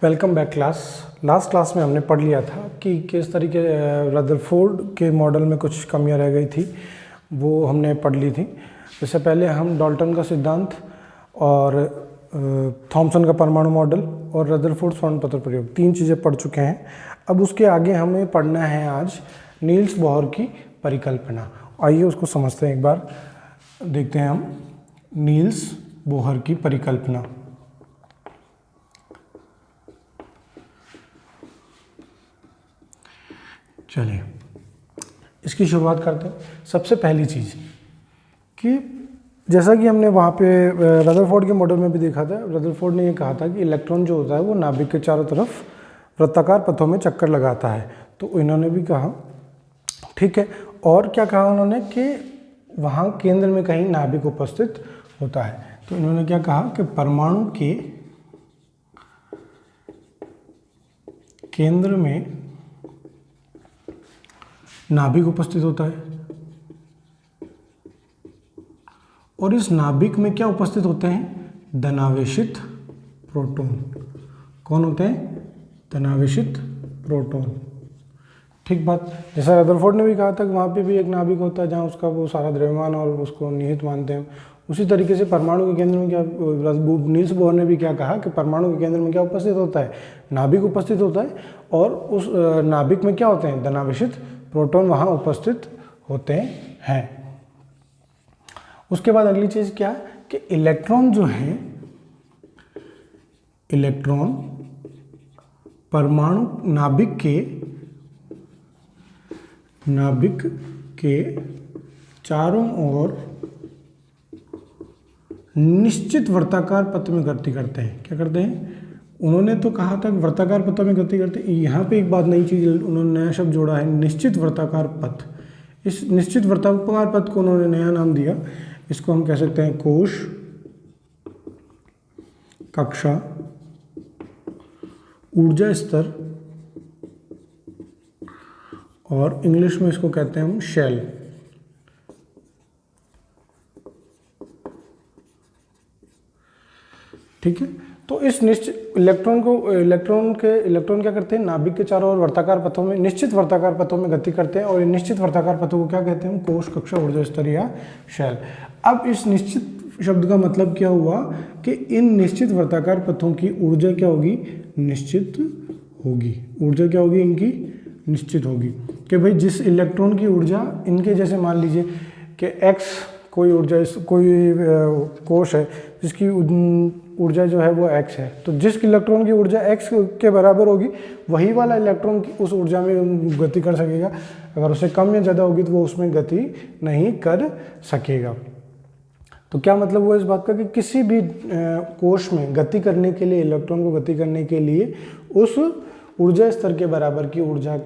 Welcome back class. Last class में हमने पढ़ लिया था कि किस तरीके रदरफोर्ड के मॉडल में कुछ कमियां रह गई थी, वो हमने पढ़ ली थी। इससे पहले हम डाल्टन का सिद्धांत और थॉमसन का परमाणु मॉडल और रदरफोर्ड स्वर्ण प्रयोग 3 चीज़ें पढ़ चुके हैं। अब उसके आगे हमें पढ़ना है आज नील्स बोहर की परिकल्पना। आइए उसको समझते हैं, एक बार देखते हैं हम नील्स बोहर की परिकल्पना। चलिए इसकी शुरुआत करते हैं। सबसे पहली चीज़ कि जैसा कि हमने वहाँ पे रदरफोर्ड के मॉडल में भी देखा था, रदरफोर्ड ने ये कहा था कि इलेक्ट्रॉन जो होता है वो नाभिक के चारों तरफ वृत्ताकार पथों में चक्कर लगाता है। तो इन्होंने भी कहा, ठीक है। और क्या कहा उन्होंने कि वहाँ केंद्र में कहीं नाभिक उपस्थित होता है। तो इन्होंने क्या कहा कि परमाणु के केंद्र में नाभिक उपस्थित होता है और इस नाभिक में क्या उपस्थित होते हैं? धनावेशित प्रोटॉन। कौन होते हैं? धनावेशित प्रोटॉन। ठीक बात। जैसा रदरफोर्ड ने भी कहा था कि वहाँ पे भी एक नाभिक होता है जहाँ उसका वो सारा द्रव्यमान और उसको निहित मानते हैं। उसी तरीके से परमाणु के केंद्र में क्या, नील्स बोहर ने भी क्या कहा कि परमाणु के केंद्र में क्या उपस्थित होता है? नाभिक उपस्थित होता है और उस नाभिक में क्या होते हैं? धनावेशित प्रोटॉन वहाँ उपस्थित होते हैं। उसके बाद अगली चीज़ क्या कि इलेक्ट्रॉन जो है, इलेक्ट्रॉन परमाणु नाभिक के चारों ओर निश्चित वृत्ताकार पथ में गति करते हैं। क्या करते हैं? उन्होंने तो कहा था कि वृत्ताकार पथों में गति करते हैं। यहाँ पे एक बात, नई चीज़ उन्होंने नया शब्द जोड़ा है, निश्चित वृत्ताकार पथ। इस निश्चित वृत्ताकार पथ को उन्होंने नया नाम दिया। इसको हम कह सकते हैं कोश, कक्षा, ऊर्जा स्तर और इंग्लिश में इसको कहते हैं हम शेल। ठीक है। तो इस निश्चित इलेक्ट्रॉन क्या करते हैं? नाभिक के चारों ओर वृत्ताकार पथों में, निश्चित वृत्ताकार पथों में गति करते हैं और इन निश्चित वृत्ताकार पथों को क्या कहते हैं? कोश, कक्षा, ऊर्जा स्तर या शेल। अब इस निश्चित शब्द का मतलब क्या हुआ कि इन निश्चित वृत्ताकार पथों की ऊर्जा क्या होगी? निश्चित होगी। ऊर्जा क्या होगी? इनकी निश्चित होगी। कि भाई जिस इलेक्ट्रॉन की ऊर्जा इनके, जैसे मान लीजिए कि एक्स कोई ऊर्जा, कोई कोश है जिसकी ऊर्जा जो है वो x है, तो जिस इलेक्ट्रॉन की ऊर्जा x के बराबर होगी वही वाला इलेक्ट्रॉन उस ऊर्जा में गति कर सकेगा। अगर उससे कम या ज़्यादा होगी तो वो उसमें गति नहीं कर सकेगा। तो क्या मतलब हुआ इस बात का कि किसी भी कोश में गति करने के लिए, इलेक्ट्रॉन को गति करने के लिए उस ऊर्जा स्तर के बराबर की ऊर्जा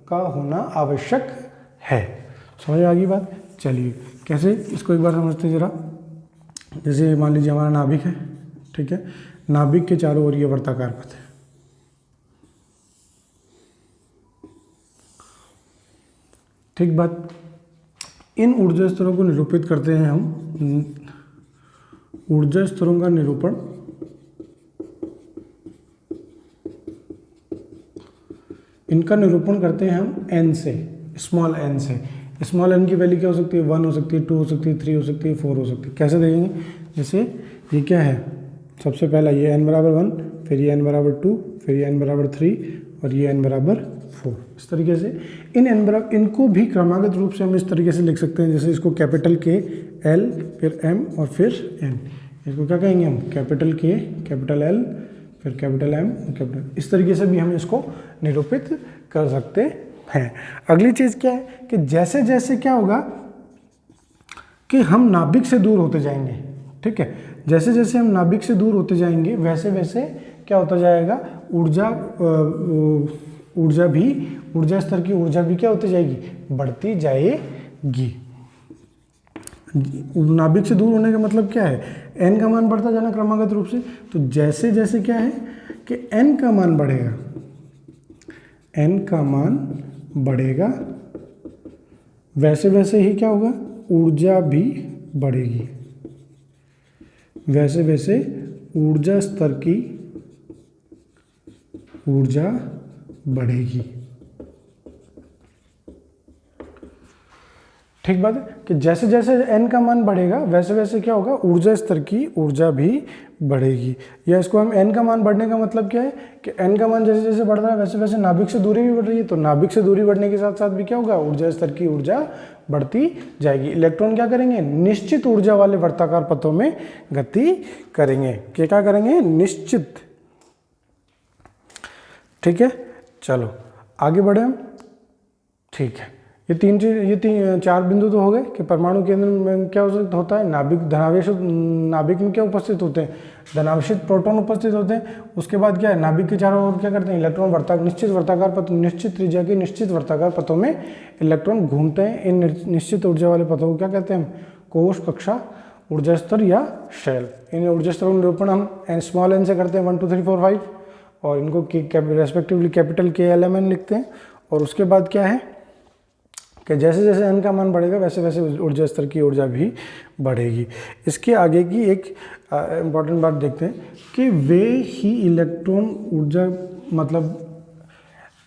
का होना आवश्यक है। समझ में आ गई बात? चलिए कैसे, इसको एक बार समझते हैं जरा। जैसे मान लीजिए हमारा नाभिक है, ठीक है। नाभिक के चारों ओर ये वृत्ताकार पथ है। ठीक बात। इन ऊर्जा स्तरों को निरूपित करते हैं हम, ऊर्जा स्तरों का निरूपण इनका निरूपण करते हैं हम n से, स्मॉल n से। स्मॉल n की वैल्यू क्या हो सकती है? 1 हो सकती है, 2 हो सकती है, 3 हो सकती है, 4 हो सकती है। कैसे देखेंगे? जैसे ये क्या है? सबसे पहला ये n बराबर 1, फिर ये n बराबर 2, फिर ये n बराबर 3 और ये n बराबर 4। इस तरीके से इनको भी क्रमागत रूप से हम इस तरीके से लिख सकते हैं। जैसे इसको कैपिटल K, L, फिर M और फिर N। इसको क्या कहेंगे हम? कैपिटल K, कैपिटल L, फिर कैपिटल M और कैपिटल। इस तरीके से भी हम इसको निरूपित कर सकते हैं। अगली चीज़ क्या है कि जैसे जैसे क्या होगा कि हम नाभिक से दूर होते जाएंगे, ठीक है, जैसे जैसे हम नाभिक से दूर होते जाएंगे वैसे वैसे क्या होता जाएगा? ऊर्जा स्तर की ऊर्जा भी क्या होती जाएगी? बढ़ती जाएगी। नाभिक से दूर होने का मतलब क्या है? n का मान बढ़ता जाना क्रमागत रूप से। तो जैसे जैसे क्या है कि n का मान बढ़ेगा, n का मान बढ़ेगा, वैसे वैसे ही क्या होगा? ऊर्जा भी बढ़ेगी। वैसे वैसे ऊर्जा स्तर की ऊर्जा बढ़ेगी। ठीक बात है कि जैसे जैसे n का मान बढ़ेगा वैसे वैसे क्या होगा, ऊर्जा स्तर की ऊर्जा भी बढ़ेगी। या इसको हम n का मान बढ़ने का मतलब क्या है कि n का मान जैसे जैसे बढ़ रहा है वैसे वैसे नाभिक से दूरी भी बढ़ रही है, तो नाभिक से दूरी बढ़ने के साथ साथ भी क्या होगा, ऊर्जा स्तर की ऊर्जा बढ़ती जाएगी। इलेक्ट्रॉन क्या करेंगे, निश्चित ऊर्जा वाले वर्ताकार पथों में गति करेंगे। क्या करेंगे, निश्चित। ठीक है, चलो आगे बढ़े हम। ठीक है, ये चार बिंदु तो हो गए कि परमाणु केंद्र में क्या होता है, नाभिक धनावेशित, नाभिक में क्या उपस्थित होते हैं, धनावेशित प्रोटॉन उपस्थित होते हैं। उसके बाद क्या है, नाभिक के चारों ओर क्या करते हैं, इलेक्ट्रॉन निश्चित वर्ताकार पथ, निश्चित त्रिज्या के निश्चित वर्ताकार पथों में इलेक्ट्रॉन घूमते हैं। इन निश्चित ऊर्जा वाले पथों को क्या कहते हैं हम, कोश, कक्षा, ऊर्जा स्तर या शैल। इन ऊर्जा स्तरों का निरूपण हम स्मॉल n से करते हैं, 1 2 3 4 5, और इनको रेस्पेक्टिवली कैपिटल KLMN लिखते हैं। और उसके बाद क्या है कि जैसे जैसे n का मान बढ़ेगा वैसे वैसे ऊर्जा स्तर की ऊर्जा भी बढ़ेगी। इसके आगे की एक इम्पॉर्टेंट बात देखते हैं कि वे ही इलेक्ट्रॉन ऊर्जा, मतलब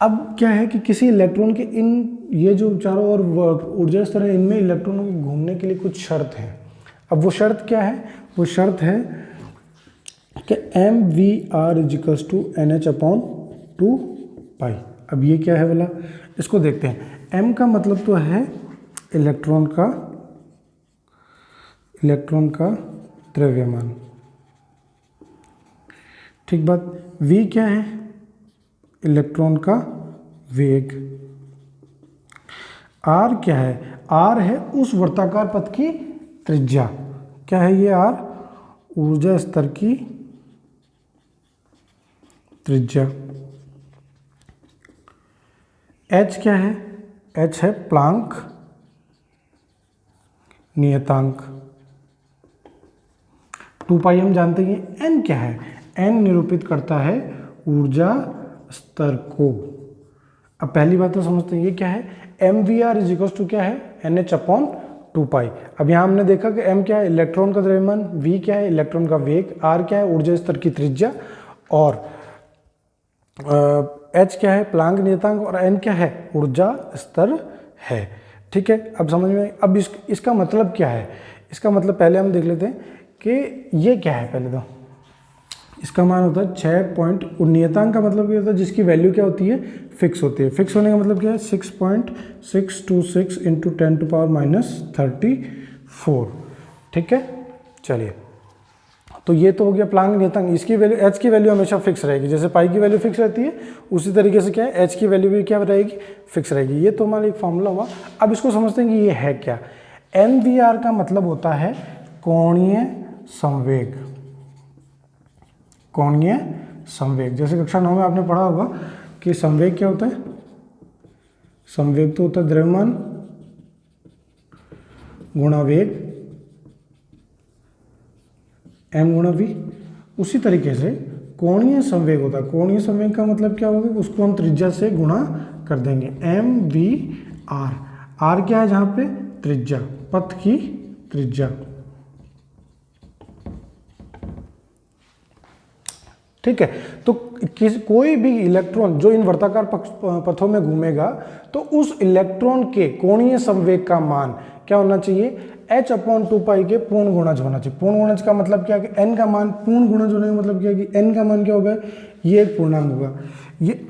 अब क्या है कि किसी इलेक्ट्रॉन के इन ये जो चारों ओर ऊर्जा स्तर है, इनमें इलेक्ट्रॉनों के घूमने के लिए कुछ शर्त हैं। अब वो शर्त क्या है, वो शर्त है कि MVR = NH/2π। अब ये क्या है बोला, इसको देखते हैं। m का मतलब तो है इलेक्ट्रॉन का द्रव्यमान। ठीक बात। v क्या है, इलेक्ट्रॉन का वेग। r क्या है, r है उस वर्ताकार पथ की त्रिज्या। क्या है ये r, ऊर्जा स्तर की त्रिज्या। h क्या है, h है प्लांक नियतांक। 2π हम जानते हैं। n क्या है, n निरूपित करता है ऊर्जा स्तर को। अब पहली बात तो समझते हैं ये क्या है, MVR = क्या है, NH/2π। अब यहाँ हमने देखा कि m क्या है, इलेक्ट्रॉन का द्रव्यमान, v क्या है, इलेक्ट्रॉन का वेग, r क्या है, ऊर्जा स्तर की त्रिज्या, और h क्या है, प्लांक नियतांक, और n क्या है, ऊर्जा स्तर है। ठीक है, अब समझ में। अब इसका मतलब क्या है, इसका मतलब पहले हम देख लेते हैं कि ये क्या है। पहले तो इसका मान होता है 6 नियतांक का मतलब क्या होता है, जिसकी वैल्यू क्या होती है, फिक्स होती है। फिक्स होने का मतलब क्या है, 6.626 × 10⁻34। ठीक है, चलिए, तो ये तो हो गया प्लांक नियतांक। इसकी वैल्यू, h की वैल्यू हमेशा फिक्स रहेगी। जैसे पाई की वैल्यू फिक्स रहती है उसी तरीके से क्या है, h की वैल्यू भी क्या रहेगी, फिक्स रहेगी। ये तो हमारा एक फॉर्मूला हुआ। अब इसको समझते हैं कि ये है क्या। MVR का मतलब होता है कोणीय संवेग। कोणीय संवेग, जैसे कक्षा 9 में आपने पढ़ा होगा कि संवेग क्या होता है, संवेग तो होता है द्रव्यमान गुणा वेग, m गुणा v। उसी तरीके से कोणीय संवेग होता है। कोणीय संवेग का मतलब क्या होगा, उसको हम त्रिज्या से गुणा कर देंगे, MVR। r क्या है जहाँ पे, त्रिज्या, पथ की त्रिज्या। ठीक है, तो कोई भी इलेक्ट्रॉन जो इन वर्ताकार पथों में घूमेगा तो उस इलेक्ट्रॉन के कोणीय संवेग का मान क्या होना चाहिए, h/2π के पूर्ण गुणज होना चाहिए। पूर्ण गुणज का मतलब क्या है कि n का मान पूर्ण गुणज होने का मतलब क्या है कि n का मान क्या होगा, ये एक पूर्णांक होगा। ये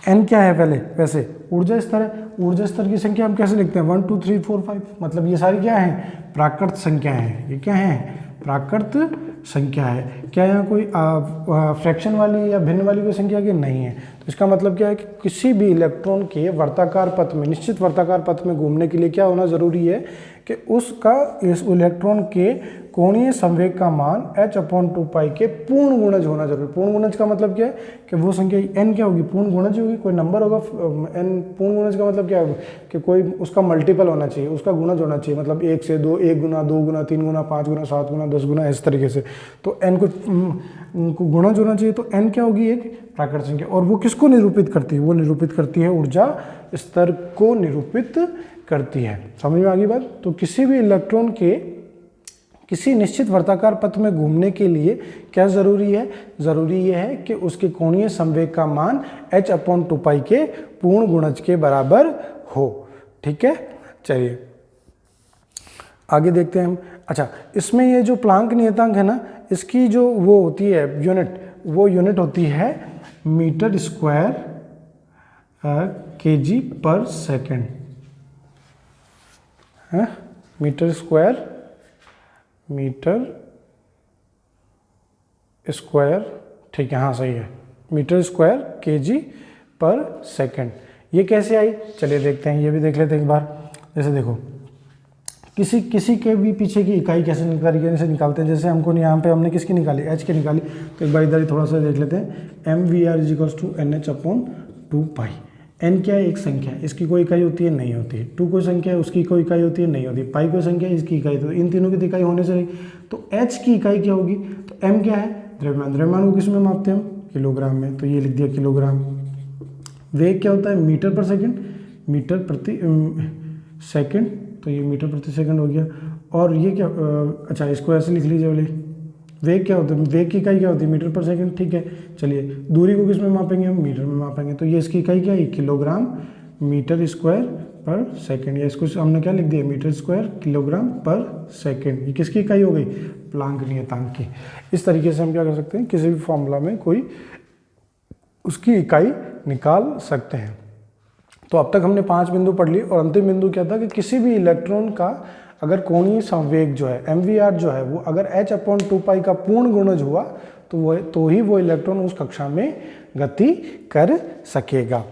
n क्या है, पहले वैसे ऊर्जा स्तर है। ऊर्जा स्तर की संख्या हम कैसे लिखते हैं, 1 2 3 4 5, मतलब ये सारी क्या है, प्राकृत संख्या है। ये क्या है, प्राकृत संख्या है। क्या यहाँ कोई फ्रैक्शन वाली या भिन्न वाली कोई संख्या की नहीं है। तो इसका मतलब क्या है कि किसी भी इलेक्ट्रॉन के वर्ताकार पथ में, निश्चित वर्ताकार पथ में घूमने के लिए क्या होना जरूरी है कि उसका, इस इलेक्ट्रॉन के कोणीय संवेग का मान h/2π के पूर्ण गुणज होना जरूरी। पूर्ण गुणज का मतलब क्या है कि वो संख्या n क्या होगी, पूर्ण गुणज होगी, कोई नंबर होगा n। पूर्ण गुणज का मतलब क्या होगा कि कोई उसका मल्टीपल होना चाहिए, उसका गुणज होना चाहिए, मतलब 1 से 2, 1 गुना, 2 गुना, 3 गुना, 5 गुना, 7 गुना, 10 गुना, इस तरीके से। तो n को गुणज होना चाहिए। तो n क्या होगी, एक प्राकृत संख्या। और वो किसको निरूपित करती है, वो निरूपित करती है ऊर्जा स्तर को निरूपित करती है। समझ में आ गई बात। तो किसी भी इलेक्ट्रॉन के किसी निश्चित वर्ताकार पथ में घूमने के लिए क्या जरूरी है? जरूरी यह है कि उसके कोणीय संवेग का मान h/2π के पूर्ण गुणज के बराबर हो। ठीक है, चलिए आगे देखते हैं हम। अच्छा, इसमें ये जो प्लांक नियतांक है ना, इसकी जो वो होती है यूनिट, वो यूनिट होती है मीटर स्क्वायर kg पर सेकेंड है। मीटर स्क्वायर ठीक है, हाँ सही है, मीटर स्क्वायर kg पर सेकेंड। ये कैसे आई? चलिए देखते हैं, ये भी देख लेते हैं एक बार। जैसे देखो, किसी के भी पीछे की इकाई कैसे तरीके से निकालते हैं। जैसे हमको यहाँ पे हमने किसकी निकाली? h की निकाली। तो एक बार इधर ही थोड़ा सा देख लेते हैं। mvr = nh/2π। n क्या है? एक संख्या है, इसकी कोई इकाई होती है? नहीं होती है। 2 कोई संख्या है, उसकी कोई इकाई होती है? नहीं होती। पाई कोई संख्या है, इसकी इकाई, तो इन तीनों की इकाई होने से रही। तो h की इकाई क्या होगी? तो m क्या है? द्रव्यमान। द्रव्यमान को किस में मापते हैं हम? किलोग्राम में, तो ये लिख दिया किलोग्राम। वेग क्या होता है? मीटर पर सेकेंड, मीटर प्रति सेकेंड, तो ये मीटर प्रति सेकंड हो गया। और ये क्या, अच्छा इसको ऐसे लिख लीजिए वाले। वेग क्या होता है? वेग की इकाई क्या होती है? मीटर पर सेकंड। ठीक है, चलिए दूरी को किस में मापेंगे हम? मीटर में मापेंगे। तो ये इसकी इकाई क्या है? किलोग्राम मीटर स्क्वायर पर सेकंड। या इसको हमने क्या लिख दिया? मीटर स्क्वायर किलोग्राम पर सेकंड। ये किसकी इकाई हो गई? प्लांक नियतांक की। इस तरीके से हम क्या कर सकते हैं, किसी भी फॉर्मूला में कोई उसकी इकाई निकाल सकते हैं। तो अब तक हमने 5 बिंदु पढ़ लिए, और अंतिम बिंदु क्या था कि किसी भी इलेक्ट्रॉन का अगर कोणीय संवेग जो है mvr जो है वो अगर h/2π का पूर्ण गुणज हुआ तो ही वो इलेक्ट्रॉन उस कक्षा में गति कर सकेगा।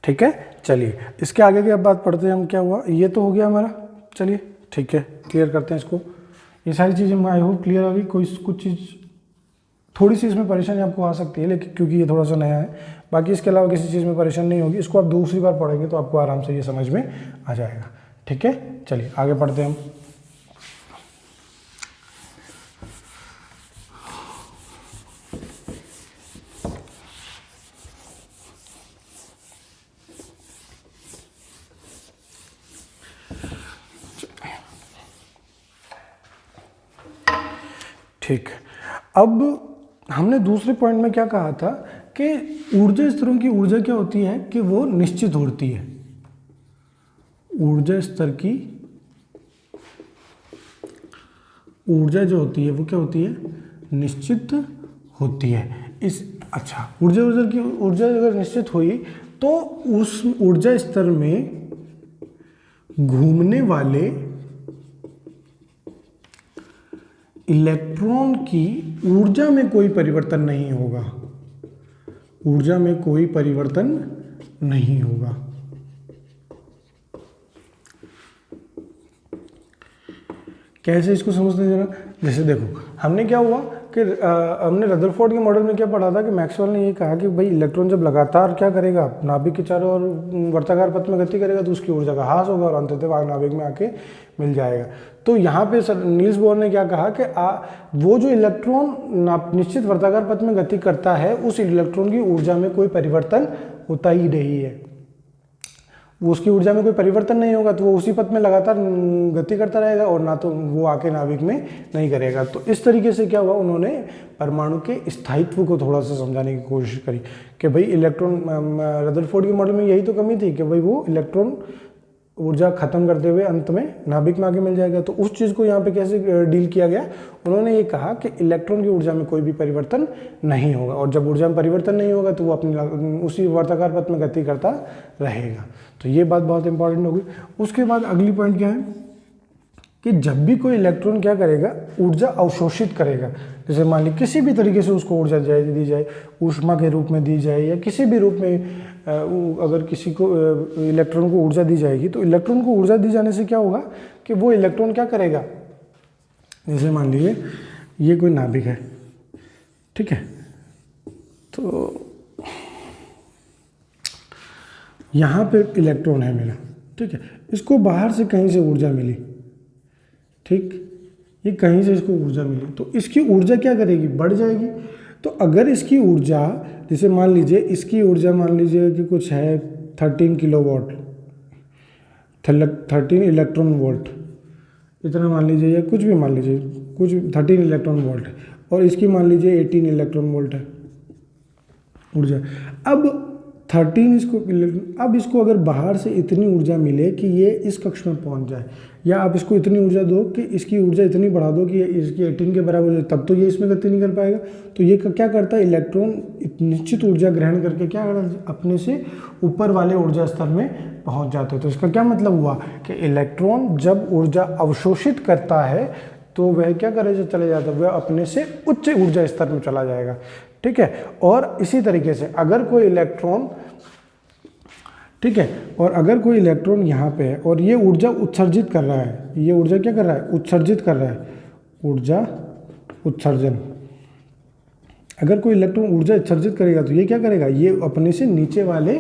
ठीक है, चलिए इसके आगे की अब बात पढ़ते हैं हम। क्या हुआ? ये तो हो गया हमारा। चलिए ठीक है, क्लियर करते हैं इसको। ये सारी चीज़ें आई होप क्लियर आ गई। कुछ चीज़ थोड़ी सी इसमें परेशानी आपको आ सकती है, लेकिन क्योंकि ये थोड़ा सा नया है। बाकी इसके अलावा किसी चीज़ में परेशानी नहीं होगी। इसको आप दूसरी बार पढ़ेंगे तो आपको आराम से ये समझ में आ जाएगा। ठीक है, चलिए आगे पढ़ते हैं हम। ठीक, अब हमने दूसरे पॉइंट में क्या कहा था कि ऊर्जा स्तरों की ऊर्जा क्या होती है कि वो निश्चित होती है। ऊर्जा स्तर की ऊर्जा जो होती है वो क्या होती है? निश्चित होती है। अच्छा, ऊर्जा अगर निश्चित हुई तो उस ऊर्जा स्तर में घूमने वाले इलेक्ट्रॉन की ऊर्जा में कोई परिवर्तन नहीं होगा। ऊर्जा में कोई परिवर्तन नहीं होगा। कैसे इसको समझते हैं जरा। जैसे देखो, हमने क्या हुआ कि हमने रदरफोर्ड के मॉडल में क्या पढ़ा था कि मैक्सवेल ने ये कहा कि भाई इलेक्ट्रॉन जब लगातार क्या करेगा, नाभिक के चारों ओर वर्ताकार पथ में गति करेगा तो उसकी ऊर्जा का ह्रास होगा और अंततः नाभिक में आके मिल जाएगा। तो यहाँ पे नील्स बोर ने क्या कहा कि वो जो इलेक्ट्रॉन निश्चित वर्ताकार पथ में गति करता है उस इलेक्ट्रॉन की ऊर्जा में कोई परिवर्तन होता ही नहीं है। वो उसकी ऊर्जा में कोई परिवर्तन नहीं होगा तो वो उसी पथ में लगातार गति करता रहेगा और ना तो वो आके नाभिक में नहीं करेगा। तो इस तरीके से क्या हुआ, उन्होंने परमाणु के स्थायित्व को थोड़ा सा समझाने की कोशिश करी कि भाई इलेक्ट्रॉन, रदरफोर्ड के मॉडल में यही तो कमी थी कि भाई वो इलेक्ट्रॉन ऊर्जा खत्म करते हुए अंत में नाभिक में आके मिल जाएगा। तो उस चीज़ को यहाँ पे कैसे डील किया गया, उन्होंने ये कहा कि इलेक्ट्रॉन की ऊर्जा में कोई भी परिवर्तन नहीं होगा और जब ऊर्जा में परिवर्तन नहीं होगा तो वो अपनी उसी वर्ताकार पथ में गति करता रहेगा। तो ये बात बहुत इंपॉर्टेंट होगी। उसके बाद अगली पॉइंट क्या है कि जब भी कोई इलेक्ट्रॉन क्या करेगा, ऊर्जा अवशोषित करेगा। जैसे मान ली किसी भी तरीके से उसको ऊर्जा दी जाए, ऊष्मा के रूप में दी जाए या किसी भी रूप में अगर किसी को इलेक्ट्रॉन को ऊर्जा दी जाएगी तो इलेक्ट्रॉन को ऊर्जा दी जाने से क्या होगा कि वो इलेक्ट्रॉन क्या करेगा। जैसे मान लीजिए ये कोई नाभिक है, ठीक है, तो यहाँ पे इलेक्ट्रॉन है मेरा, ठीक है, इसको बाहर से कहीं से ऊर्जा मिली, ठीक, ये कहीं से इसको ऊर्जा मिली तो इसकी ऊर्जा क्या करेगी, बढ़ जाएगी। तो अगर इसकी ऊर्जा, जैसे मान लीजिए इसकी ऊर्जा मान लीजिए कि कुछ है 13 किलोवाट, 13 इलेक्ट्रॉन वोल्ट, इतना मान लीजिए, या कुछ भी मान लीजिए, कुछ 13 इलेक्ट्रॉन वोल्ट है, और इसकी मान लीजिए 18 इलेक्ट्रॉन वोल्ट है ऊर्जा। अब 13 इसको, अब इसको अगर बाहर से इतनी ऊर्जा मिले कि ये इस कक्ष में पहुंच जाए, या आप इसको इतनी ऊर्जा दो कि इसकी ऊर्जा इतनी बढ़ा दो कि ये इसकी 18 के बराबर हो जाए, तब तो ये इसमें गति नहीं कर पाएगा। तो ये क्या करता है, इलेक्ट्रॉन निश्चित ऊर्जा ग्रहण करके क्या करता है, अपने से ऊपर वाले ऊर्जा स्तर में पहुंच जाते हैं। तो इसका क्या मतलब हुआ कि इलेक्ट्रॉन जब ऊर्जा अवशोषित करता है तो वह क्या करेगा, चले जाता है, वह अपने से उच्च ऊर्जा स्तर में चला जाएगा। ठीक है, और इसी तरीके से अगर कोई इलेक्ट्रॉन, ठीक है, और अगर कोई इलेक्ट्रॉन यहाँ पे है और ये ऊर्जा उत्सर्जित कर रहा है, ये ऊर्जा क्या कर रहा है, उत्सर्जित कर रहा है, ऊर्जा उत्सर्जन। अगर कोई इलेक्ट्रॉन ऊर्जा उत्सर्जित करेगा तो ये क्या करेगा, ये अपने से नीचे वाले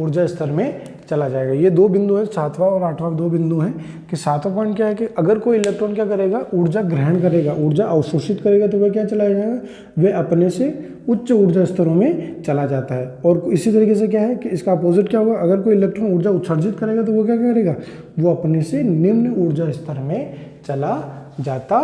ऊर्जा स्तर में चला जाएगा। ये दो बिंदु है, 7वां और 8वां दो बिंदु हैं कि 7वां पॉइंट क्या है कि अगर कोई इलेक्ट्रॉन क्या करेगा, ऊर्जा ग्रहण करेगा, ऊर्जा अवशोषित करेगा, तो वह क्या चला जाएगा, वह अपने से उच्च ऊर्जा स्तरों में चला जाता है। और इसी तरीके से क्या है कि इसका अपोजिट क्या होगा, अगर कोई इलेक्ट्रॉन ऊर्जा उत्सर्जित करेगा तो वो क्या करेगा, वो अपने से निम्न ऊर्जा स्तर में चला जाता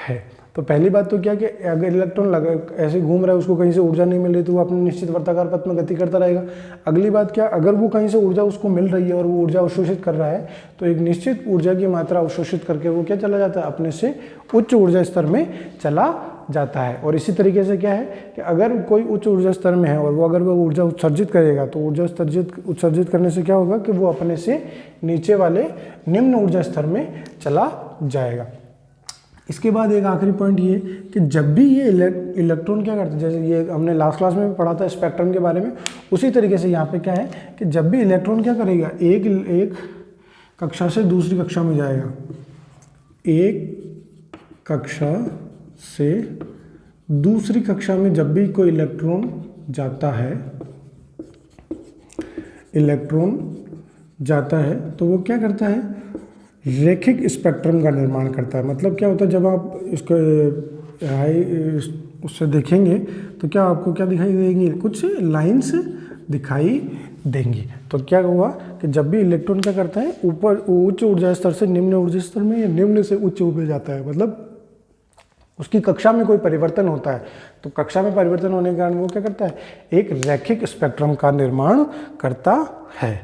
है। तो पहली बात तो क्या कि अगर इलेक्ट्रॉन ऐसे घूम रहा है, उसको कहीं से ऊर्जा नहीं मिल रही, तो वो अपने निश्चित वर्ताकार पथ में गति करता रहेगा। अगली बात क्या, अगर वो कहीं से ऊर्जा उसको मिल रही है और वो ऊर्जा अवशोषित कर रहा है, तो एक निश्चित ऊर्जा की मात्रा अवशोषित करके वो क्या चला जाता है, अपने से उच्च ऊर्जा स्तर में चला जाता है। और इसी तरीके से क्या है कि अगर कोई उच्च ऊर्जा स्तर में है और वो अगर वो ऊर्जा उत्सर्जित करेगा, तो ऊर्जा उत्सर्जित करने से क्या होगा कि वो अपने से नीचे वाले निम्न ऊर्जा स्तर में चला जाएगा। इसके बाद एक आखिरी पॉइंट ये कि जब भी ये इलेक्ट्रॉन क्या करते हैं, जैसे ये हमने लास्ट क्लास में भी पढ़ा था स्पेक्ट्रम के बारे में, उसी तरीके से यहाँ पे क्या है कि जब भी इलेक्ट्रॉन क्या करेगा, एक कक्षा से दूसरी कक्षा में जाएगा, एक कक्षा से दूसरी कक्षा में जब भी कोई इलेक्ट्रॉन जाता है, तो वो क्या करता है, रैखिक स्पेक्ट्रम का निर्माण करता है। मतलब क्या होता है, जब आप इसको उससे देखेंगे तो क्या आपको क्या दिखाई देंगी, कुछ लाइंस दिखाई देंगी। तो क्या हुआ कि जब भी इलेक्ट्रॉन क्या करता है, ऊपर उच्च ऊर्जा स्तर से निम्न ऊर्जा स्तर में या निम्न से उच्च में जाता है, मतलब उसकी कक्षा में कोई परिवर्तन होता है, तो कक्षा में परिवर्तन होने के कारण वो क्या करता है, एक रैखिक स्पेक्ट्रम का निर्माण करता है।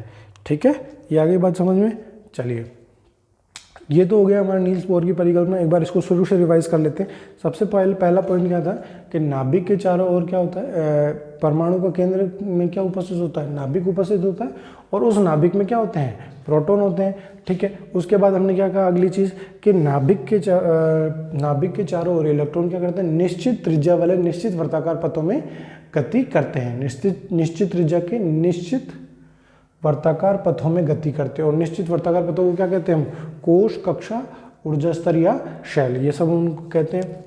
ठीक है, ये आगे बात समझ में। चलिए, ये तो हो गया हमारा नील्स बोर की परिकल्पना। एक बार इसको शुरू से रिवाइज कर लेते हैं। सबसे पहला पॉइंट क्या था कि नाभिक के चारों ओर क्या होता है, परमाणु का केंद्र में क्या उपस्थित होता है, नाभिक उपस्थित होता है, और उस नाभिक में क्या होते हैं, प्रोटॉन होते हैं। ठीक है, उसके बाद हमने क्या कहा, अगली चीज़ कि नाभिक के चारों ओर इलेक्ट्रॉन क्या करते हैं, निश्चित त्रिज्या वाले निश्चित वर्ताकार पथों में गति करते हैं। निश्चित त्रिज्या के निश्चित वर्ताकार पथों में गति करते हैं। और निश्चित वर्ताकार पथों को क्या कहते हैं हम, कोश, कक्षा, ऊर्जा स्तर या शैल, ये सब उनको कहते हैं।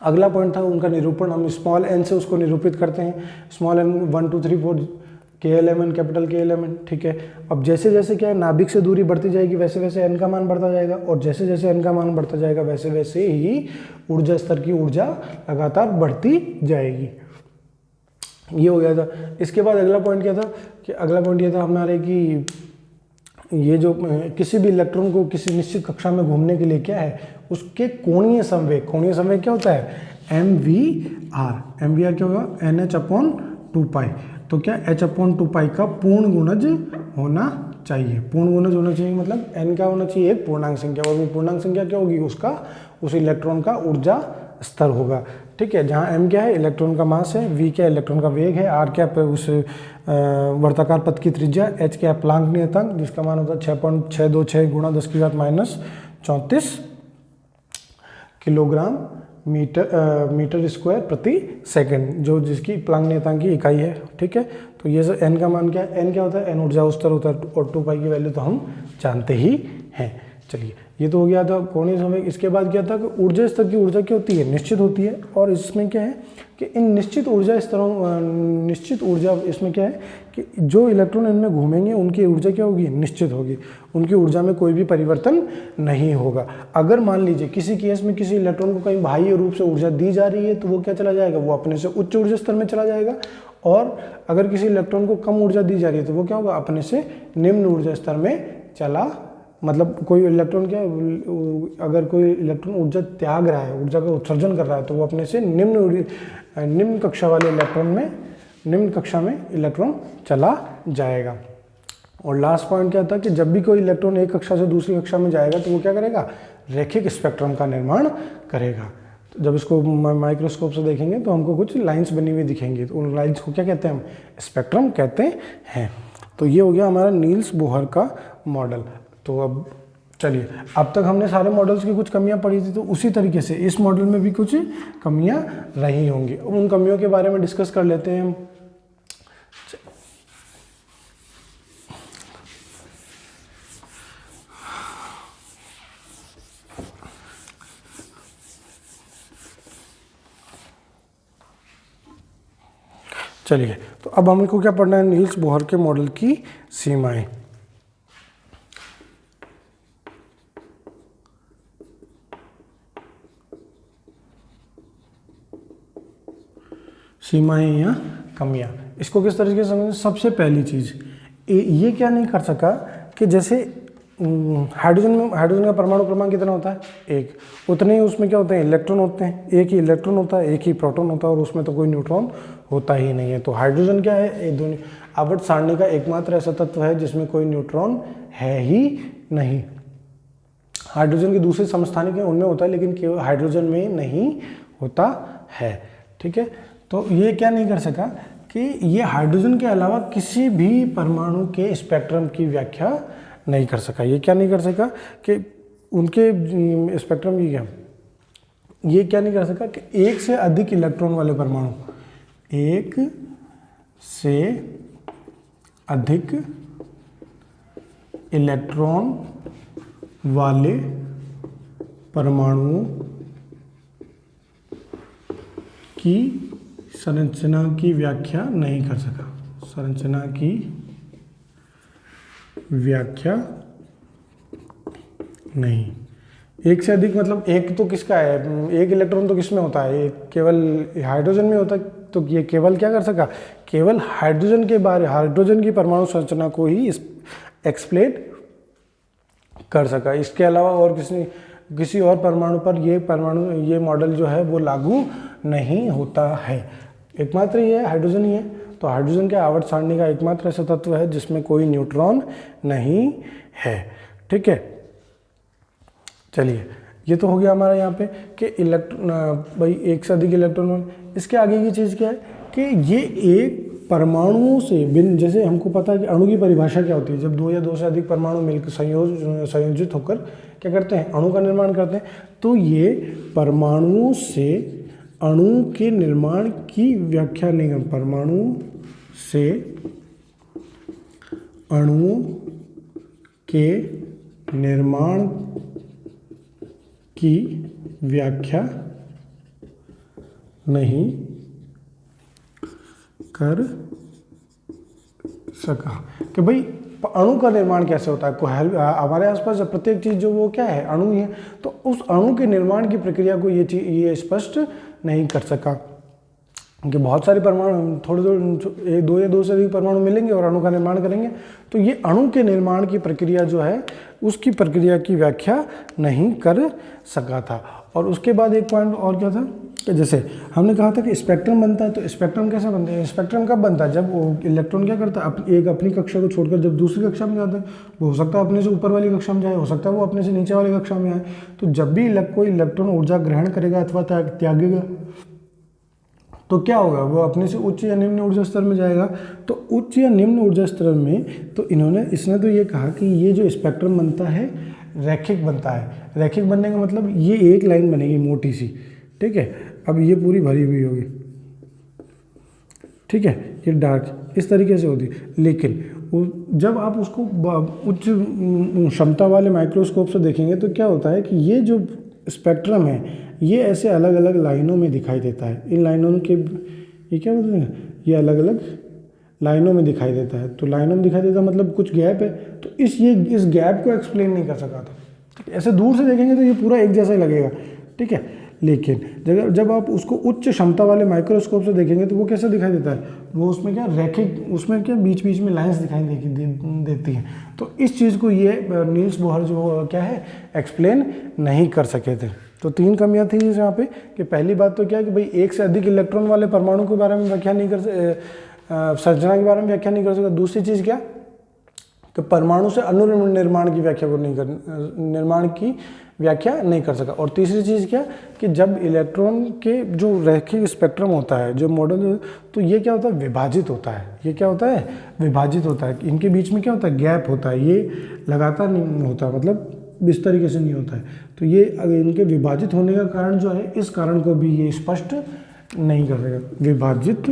अगला पॉइंट था उनका निरूपण, हम स्मॉल एन से उसको निरूपित करते हैं। Small N 1 2 3 4 KLMN, capital KLMN। ठीक है, अब जैसे जैसे क्या है, नाभिक से दूरी बढ़ती जाएगी, वैसे वैसे एन का मान बढ़ता जाएगा, और जैसे जैसे एन का मान बढ़ता जाएगा वैसे वैसे ही ऊर्जा स्तर की ऊर्जा लगातार बढ़ती जाएगी। ये हो गया था। इसके बाद अगला पॉइंट क्या था कि अगला पॉइंट ये था हमारे कि ये जो किसी भी इलेक्ट्रॉन को किसी निश्चित कक्षा में घूमने के लिए क्या है, उसके कोणीय संवेग क्या होता है, MVR क्या होगा, NH/2π। तो क्या H/2π का पूर्ण गुणज होना चाहिए। पूर्ण गुणज होना चाहिए मतलब n क्या होना चाहिए, एक पूर्णांक संख्या, और वो पूर्णांक संख्या क्या होगी, उसका उस इलेक्ट्रॉन का ऊर्जा स्तर होगा। ठीक है, जहाँ m क्या है इलेक्ट्रॉन का मास है, v क्या इलेक्ट्रॉन का वेग है, r क्या उस वर्ताकार पथ की त्रिज्या, h क्या प्लांक नियतांक जिसका मान होता है 6.626 गुणा 10⁻⁻34 किलोग्राम मीटर स्क्वायर प्रति सेकंड, जो जिसकी प्लांक नियतांक की इकाई है। ठीक है, तो ये n का मान क्या है, n क्या होता है, n ऊर्जा स्तर होता है, और 2π की वैल्यू तो हम जानते ही हैं। चलिए, ये तो हो गया था कोणीय संवेग। इसके बाद क्या था कि ऊर्जा स्तर की ऊर्जा क्या होती है, निश्चित होती है। और इसमें क्या है कि इन निश्चित ऊर्जा इसमें क्या है कि जो इलेक्ट्रॉन इनमें घूमेंगे उनकी ऊर्जा क्या होगी, निश्चित होगी, उनकी ऊर्जा में कोई भी परिवर्तन नहीं होगा। अगर मान लीजिए किसी केस में किसी इलेक्ट्रॉन को कहीं बाह्य रूप से ऊर्जा दी जा रही है, तो वो क्या चला जाएगा, वो अपने से उच्च ऊर्जा स्तर में चला जाएगा। और अगर किसी इलेक्ट्रॉन को कम ऊर्जा दी जा रही है, तो वो क्या होगा, अपने से निम्न ऊर्जा स्तर में चला मतलब कोई इलेक्ट्रॉन क्या, अगर कोई इलेक्ट्रॉन ऊर्जा त्याग रहा है, ऊर्जा का उत्सर्जन कर रहा है, तो वो अपने से निम्न कक्षा वाले इलेक्ट्रॉन में, निम्न कक्षा में इलेक्ट्रॉन चला जाएगा। और लास्ट पॉइंट क्या था कि जब भी कोई इलेक्ट्रॉन एक कक्षा से दूसरी कक्षा में जाएगा तो वो क्या करेगा, रैखिक स्पेक्ट्रम का निर्माण करेगा। तो जब इसको माइक्रोस्कोप से देखेंगे तो हमको कुछ लाइंस बनी हुई दिखेंगी, तो उन लाइंस को क्या कहते हैं, हम स्पेक्ट्रम कहते हैं। तो ये हो गया हमारा नील्स बोहर का मॉडल। तो अब चलिए, अब तक हमने सारे मॉडल्स की कुछ कमियां पढ़ी थी, तो उसी तरीके से इस मॉडल में भी कुछ कमियां रही होंगी। उन कमियों के बारे में डिस्कस कर लेते हैं हम। चलिए, तो अब हमको क्या पढ़ना है, नील्स बोहर के मॉडल की सीमाएं। सीमाएं या कमियां, इसको किस तरीके से समझें। सबसे पहली चीज, ये क्या नहीं कर सका कि जैसे हाइड्रोजन का परमाणु क्रमांक कितना होता है, एक, उतने ही उसमें क्या होते हैं, इलेक्ट्रॉन होते हैं, एक ही इलेक्ट्रॉन होता है, एक ही प्रोटॉन होता है, और उसमें तो कोई न्यूट्रॉन होता ही नहीं है। तो हाइड्रोजन क्या है, आवर्त सारणी का एकमात्र ऐसा तत्व है जिसमें कोई न्यूट्रॉन है ही नहीं। हाइड्रोजन के दूसरे समस्थानिक हैं उनमें होता है, लेकिन केवल हाइड्रोजन में नहीं होता है। ठीक है, तो ये क्या नहीं कर सका कि ये हाइड्रोजन के अलावा किसी भी परमाणु के स्पेक्ट्रम की व्याख्या नहीं कर सका। ये क्या नहीं कर सका कि उनके स्पेक्ट्रम की क्या, ये क्या नहीं कर सका कि एक से अधिक इलेक्ट्रॉन वाले परमाणु, एक से अधिक इलेक्ट्रॉन वाले परमाणुओं की संरचना की व्याख्या नहीं कर सका। संरचना की व्याख्या नहीं। एक से अधिक मतलब एक तो किसका है, एक इलेक्ट्रॉन तो किसमें होता है, एक केवल हाइड्रोजन में होता है। तो ये केवल क्या कर सका, केवल हाइड्रोजन के बारे, हाइड्रोजन की परमाणु संरचना को ही एक्सप्लेन कर सका। इसके अलावा और किसी और परमाणु पर ये मॉडल जो है वो लागू नहीं होता है। एकमात्र ये हाइड्रोजन ही है। तो हाइड्रोजन के आवर्त सारणी का एकमात्र ऐसा तत्व है जिसमें कोई न्यूट्रॉन नहीं है। ठीक है, चलिए, ये तो हो गया हमारा यहाँ पे कि भाई एक से अधिक इलेक्ट्रॉन। इसके आगे की चीज़ क्या है कि ये एक परमाणुओं से भिन्न, जैसे हमको पता है कि अणु की परिभाषा क्या होती है, जब दो या दो से अधिक परमाणु मिलकर संयोजित होकर क्या करते हैं, अणु का निर्माण करते हैं। तो ये परमाणुओं से अणु के निर्माण की व्याख्या नहीं कर, परमाणु से अणुओं के निर्माण की व्याख्या नहीं कर सका कि भाई अणु का निर्माण कैसे होता है। हमारे आसपास प्रत्येक चीज़ जो वो क्या है, अणु ही है। तो उस अणु के निर्माण की प्रक्रिया को ये स्पष्ट नहीं कर सका कि बहुत सारे परमाणु, थोड़े दो या दो से अधिक परमाणु मिलेंगे और अणु का निर्माण करेंगे। तो ये अणु के निर्माण की प्रक्रिया जो है उसकी प्रक्रिया की व्याख्या नहीं कर सका था। और उसके बाद एक पॉइंट और क्या था कि जैसे हमने कहा था कि स्पेक्ट्रम बनता है। तो स्पेक्ट्रम कैसे बनता है, स्पेक्ट्रम कब बनता है, जब वो इलेक्ट्रॉन क्या करता है, एक अपनी कक्षा को छोड़कर जब दूसरी कक्षा में जाता है, वो हो सकता है अपने से ऊपर वाली कक्षा में जाए, हो सकता है वो अपने से नीचे वाली कक्षा में आए। तो जब भी कोई इलेक्ट्रॉन ऊर्जा ग्रहण करेगा अथवा त्यागेगा तो क्या होगा, वो अपने से उच्च या निम्न ऊर्जा स्तर में जाएगा। तो उच्च या निम्न ऊर्जा स्तर में तो इसने तो ये कहा कि ये जो स्पेक्ट्रम बनता है रैखिक बनता है। रैखिक बनने का मतलब ये एक लाइन बनेगी मोटी सी, ठीक है। अब ये पूरी भरी हुई होगी, ठीक है, ये डार्क इस तरीके से होती है। लेकिन जब आप उसको उच्च क्षमता वाले माइक्रोस्कोप से देखेंगे तो क्या होता है कि ये जो स्पेक्ट्रम है ये ऐसे अलग अलग लाइनों में दिखाई देता है। इन लाइनों के ये क्या बोलते हैं, ये अलग अलग लाइनों में दिखाई देता है। तो लाइनों में दिखाई देता मतलब कुछ गैप है। तो इस गैप को एक्सप्लेन नहीं कर सका था। ऐसे दूर से देखेंगे तो ये पूरा एक जैसा ही लगेगा, ठीक है। लेकिन जब आप उसको उच्च क्षमता वाले माइक्रोस्कोप से देखेंगे तो वो कैसे दिखाई देता है, वो उसमें क्या रैखिक, उसमें क्या बीच बीच में लाइंस दिखाई देती हैं। तो इस चीज़ को ये नील्स बोहर जो क्या है एक्सप्लेन नहीं कर सके थे। तो 3 कमियां थी यहाँ पे कि पहली बात तो क्या है कि भाई एक से अधिक इलेक्ट्रॉन वाले परमाणु के बारे में व्याख्या नहीं कर संरचना के बारे में व्याख्या नहीं कर सकता। दूसरी चीज़ क्या कि परमाणु से अणु निर्माण की व्याख्या को नहीं कर निर्माण की व्याख्या नहीं कर सका। और तीसरी चीज़ क्या कि जब इलेक्ट्रॉन के जो रैखिक स्पेक्ट्रम होता है, जो मॉडल, तो ये क्या होता है विभाजित होता है। ये क्या होता है विभाजित होता है। इनके बीच में क्या होता है गैप होता है, ये लगातार नहीं होता, मतलब इस तरीके से नहीं होता है। तो ये इनके विभाजित होने का कारण जो है, इस कारण को भी ये स्पष्ट नहीं कर सकेगा। विभाजित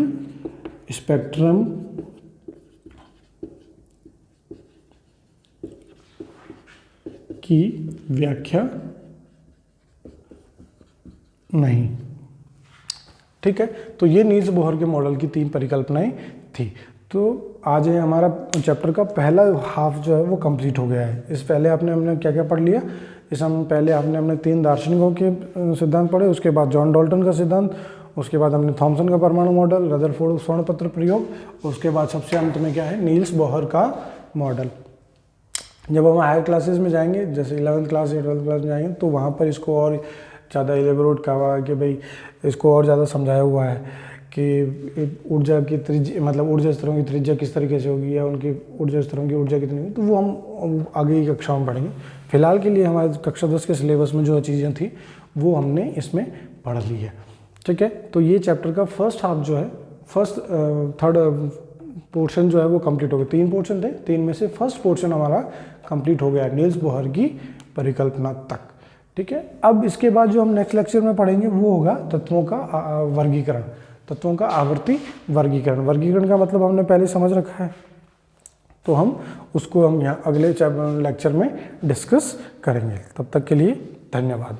स्पेक्ट्रम की व्याख्या नहीं। ठीक है, तो ये नील्स बोहर के मॉडल की 3 परिकल्पनाएं थी। तो आज है हमारा चैप्टर का पहला हाफ जो है वो कंप्लीट हो गया है। इस पहले हमने क्या क्या पढ़ लिया, इस हम पहले हमने 3 दार्शनिकों के सिद्धांत पढ़े, उसके बाद जॉन डाल्टन का सिद्धांत, उसके बाद हमने थॉमसन का परमाणु मॉडल, रदरफोर्ड स्वर्णपत्र प्रयोग, उसके बाद सबसे अंत में क्या है नील्स बोहर का मॉडल। जब हम हायर क्लासेस में जाएंगे, जैसे 11th क्लास या 12th क्लास में जाएंगे, तो वहाँ पर इसको और ज़्यादा एलेबोरेट कहा हुआ है कि भाई इसको और ज़्यादा समझाया हुआ है कि ऊर्जा की त्रिज्या, मतलब ऊर्जा स्तरों की त्रिज्या किस तरीके से होगी या उनकी ऊर्जा स्तरों की ऊर्जा कितनी होगी, तो वो हम आगे की कक्षाओं में पढ़ेंगे। फिलहाल के लिए हमारे कक्षा 10 के सिलेबस में जो चीज़ें थी वो हमने इसमें पढ़ ली है। ठीक है, तो ये चैप्टर का फर्स्ट हाफ जो है, थर्ड पोर्शन जो है वो कंप्लीट हो गया। 3 पोर्शन थे, 3 में से फर्स्ट पोर्शन हमारा कंप्लीट हो गया नील्स बोहर की परिकल्पना तक। ठीक है, अब इसके बाद जो हम नेक्स्ट लेक्चर में पढ़ेंगे वो होगा तत्वों का वर्गीकरण, तत्वों का आवर्ती वर्गीकरण। वर्गीकरण का मतलब हमने पहले समझ रखा है, तो हम उसको यहाँ अगले लेक्चर में डिस्कस करेंगे। तब तक के लिए धन्यवाद।